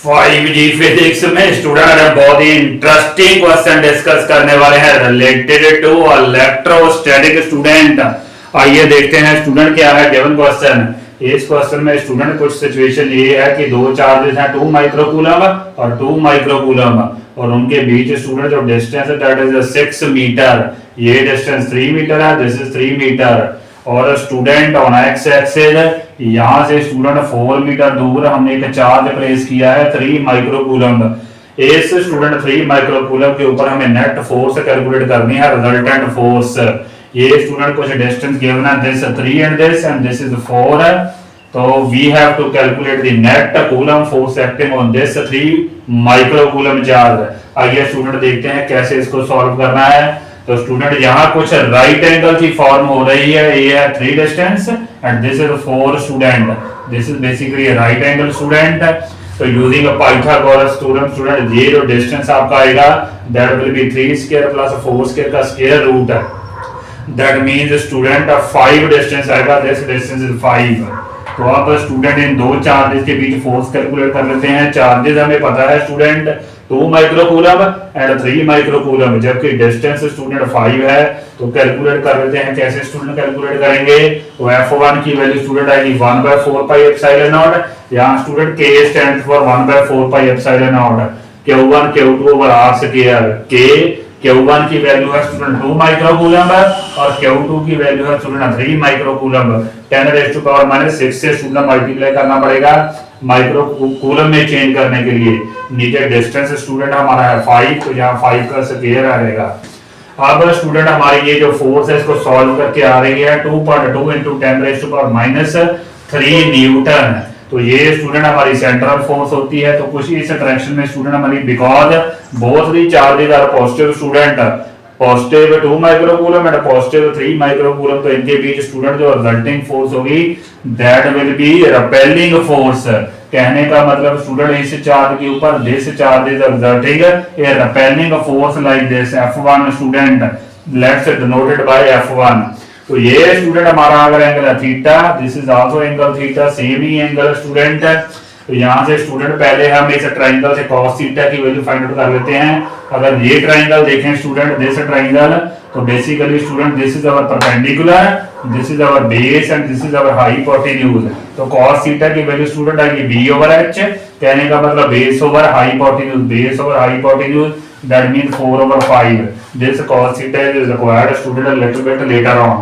5G physics में student बहुत ही interesting question discuss करने वाले हैं रिलेटेड टू इलेक्ट्रोस्टैटिक स्टूडेंट। आइए देखते हैं स्टूडेंट क्या है गिवन क्वेश्चन। इस क्वेश्चन में स्टूडेंट कुछ सिचुएशन ये है कि दो चार्जेस हैं 2 माइक्रोकूलम और 2 माइक्रोकूलम और उनके बीच स्टूडेंट जो डिस्टेंस है दैट इज 6 मीटर। ये डिस्टेंस 3 मीटर है, दिस इज 3 मीटर और स्टूडेंट ऑन एक्स एक्सिस यहाँ से स्टूडेंट 4 मीटर दूर हमने एक चार्ज प्लेस किया है 3 माइक्रोकूलम। इस स्टूडेंट 3 माइक्रोकूलम के ऊपर हमें नेट फोर्स कैलकुलेट करनी है, रिजल्टेंट फोर्स। ये स्टूडेंट कुछ डिस्टेंस गिवन है दिस 3 एंड दिस इज 4 है, तो we have to calculate the net coulomb force acting on this 3 microcoulomb charge. आइए स्टूडेंट देखते हैं कैसे इसको सॉल्व करना है। तो स्टूडेंट यहाँ कुछ राइट एंगल की फॉर्म हो रही है, ये है 3 distance and this is 4 student, this is basically right angle student. तो यूजिंग पाइथागोरस स्टूडेंट ये जो डिस्टेंस आपका आएगा that will B 3 square plus 4 square का स्क्वायर रूट है, दैट मींस स्टूडेंट 5 डिस्टेंस आएगा, दिस डिस्टेंस इज 5। तो अब स्टूडेंट इन दो चार्जेस के बीच फोर्स कैलकुलेट कर लेते हैं। चार्जेस हमें पता है स्टूडेंट 2 माइक्रोकूलम एंड 3 माइक्रोकूलम, जबकि डिस्टेंस स्टूडेंट 5 है। तो कैलकुलेट कर लेते हैं, कैसे स्टूडेंट कैलकुलेट करेंगे। तो F1 की वैल्यू स्टूडेंट आएगी 1/4 पाई एप्सिलॉन नॉट, यहाँ student K stands for 1/4 pi epsilon not, Q1 Q2 over R square. K Q1 की वैल्यू है स्टूडेंट 2 माइक्रोकूलम और Q2 की वैल्यू है स्टूडेंट 3 माइक्रोकूलम। 10⁻⁻⁶ से स्टूडेंट मल्टीप्लाई करना पड़ेगा माइक्रोकूलम में चेंज करने के लिए। नीचे डिस्टेंस स्टूडेंट हमारा है 5, तो यहाँ 5 का स्क्वायर आएगा। अब स्टूडेंट हमारी ये जो फोर्स है इसको सॉल्व करके आ रही है 2.2 × 10⁻⁻³ न्यूटन। तो ये स्टूडेंट हमारी सेंट्रल फोर्स होती है। तो कुछ इस डायरेक्शन में स्टूडेंट हमारी because both the charges are positive student, positive 2 microcoulomb and positive 3 microcoulomb, तो इनके बीच स्टूडेंट जो रिजल्टिंग फोर्स होगी that will be repelling force. कहने का मतलब स्टूडेंट इस चार्ज के ऊपर this charge is resulting a repelling force like this F1 student, let's denoted by F1। तो ये स्टूडेंट हमारा अगर एंगल है theta, this is also angle theta, same ही एंगल स्टूडेंट। तो यहाँ से स्टूडेंट पहले हम इस ट्राइंगल से cos थीटा की वैल्यू फाइंड आउट कर लेते हैं। अगर ये ट्राइंगल देखें स्टूडेंट दिस ट्राइंगल, तो basically student this is our perpendicular, this is our base and this is our hypotenuse. तो cos थीटा की वैल्यू स्टूडेंट आएगी b/h, कहने का मतलब base over hypotenuse, base over hypotenuse that means 4/5। this cos theta is required student a little bit later on।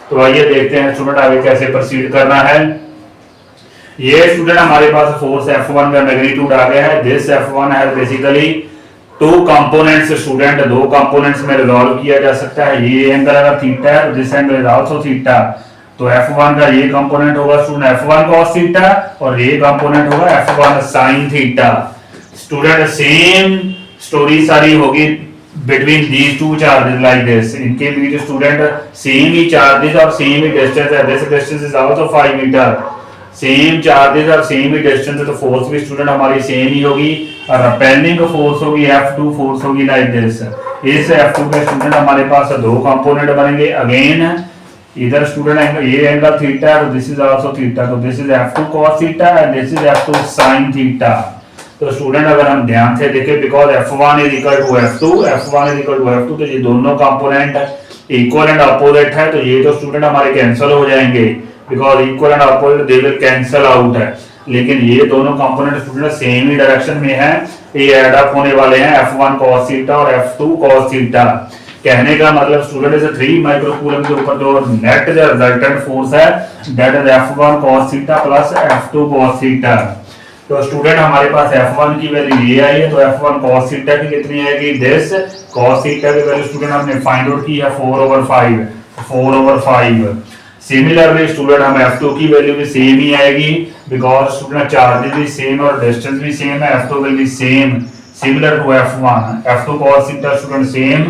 तो आइए देखते हैं स्टूडेंट आगे कैसे प्रोसीड करना है। ये स्टूडेंट हमारे पास फोर्स F1 का मैग्नीट्यूड आ गया है। दिस F1 है बेसिकली 2 कंपोनेंट्स स्टूडेंट, 2 कंपोनेंट्स में रिजॉल्व किया जा सकता है। ये एंगल अगर थीटा है तो this angle is also theta. तो F1 का ये कंपोनेंट होगा स्टूडेंट F1 cos थीटा और ये कंपोनेंट होगा F1 sin theta. Student same story सारी होगी between these 2 charges like this, इनके बीच स्टूडेंट सेम ही चार्जेस और सेम ही डिस्टेंस है, this distance is also 5 metre. Same charges और सेम ही डिस्टेंस है तो फोर्स भी स्टूडेंट हमारी सेम ही होगी और रिपेलिंग फोर्स होगी F2 फोर्स होगी लाइक दिस। इस F2 पे स्टूडेंट हमारे पास 2 कंपोनेंट बनेंगे। अगेन इधर स्टूडेंट ये एंगल थीटा तो दिस इज आल्सो थीटा, तो this is F2 cos theta and this is F2 sin theta. तो स्टूडेंट अगर हम ध्यान से देखें because F1 is equal to F2, F1 is equal to F2, तो ये दोनों कंपोनेंट इक्वल एंड अपोजिट है। तो ये तो स्टूडेंट हमारे कैंसिल हो जाएंगे because equal and opposite they will cancel out है। लेकिन ये दोनों कंपोनेंट स्टूडेंट सेम ही डायरेक्शन में है, ये ऐड अप होने वाले हैं F1 cos थीटा और F2 cos थीटा। कहने का मतलब स्टूडेंट इस 3 माइक्रोकूलम के ऊपर जो नेट जो रिजल्टेंट फोर्स है that is F1 cos theta plus F2 cos theta. तो स्टूडेंट हमारे पास F1 की वैल्यू ये आई है, तो F1 cos थीटा की कितनी आएगी दिस cos थीटा की वैल्यू स्टूडेंट हमने फाइंड आउट की है 4/5। सिमिलरली स्टूडेंट हम F2 की वैल्यू भी सेम ही आएगी बिकॉज स्टूडेंट चार्जेस भी सेम और डिस्टेंस भी सेम है। F2 will be same similar to F1, F2 cos theta student same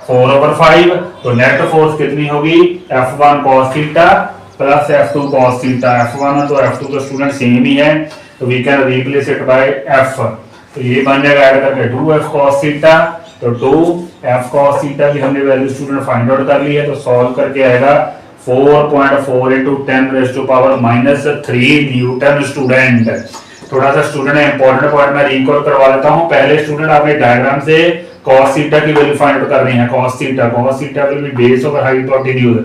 4/5। तो नेट फोर्स कितनी होगी F1 cos theta plus F2 cos theta. F1 तो F2 तो स्टूडेंट सेम ही है, तो we can replace it by F। तो ये बन जाएगा ऐड करके 2F cos थीटा, तो 2F cos थीटा की हमने वैल्यू स्टूडेंट फाइंड आउट कर ली है। तो सॉल्व करके आएगा 4.4 × 10⁻³ न्यूटन स्टूडेंट। थोड़ा सा स्टूडेंट इंपॉर्टेंट पॉइंट मैं रिकॉल करवा देता हूं। पहले स्टूडेंट आपने डायग्राम से cos थीटा की वैल्यू फाइंड आउट करनी है। cos theta will be base over hypotenuse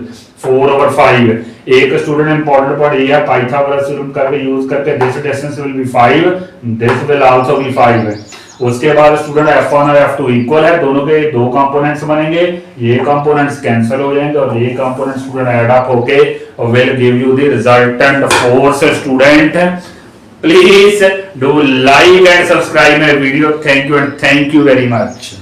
4/5। एक स्टूडेंट इंपॉर्टेंट पॉइंट ये है पाइथागोरस थ्योरम करके यूज करके this distance will be 5, this will also be 5। उसके बाद स्टूडेंट f1 और f2 इक्वल है, दोनों के दो कंपोनेंट्स बनेंगे, ये कंपोनेंट्स कैंसिल हो जाएंगे और ये कंपोनेंट्स स्टूडेंट ऐड अप होके will give you the resultant force. Student please do like and subscribe my video. Thank you and thank you very much.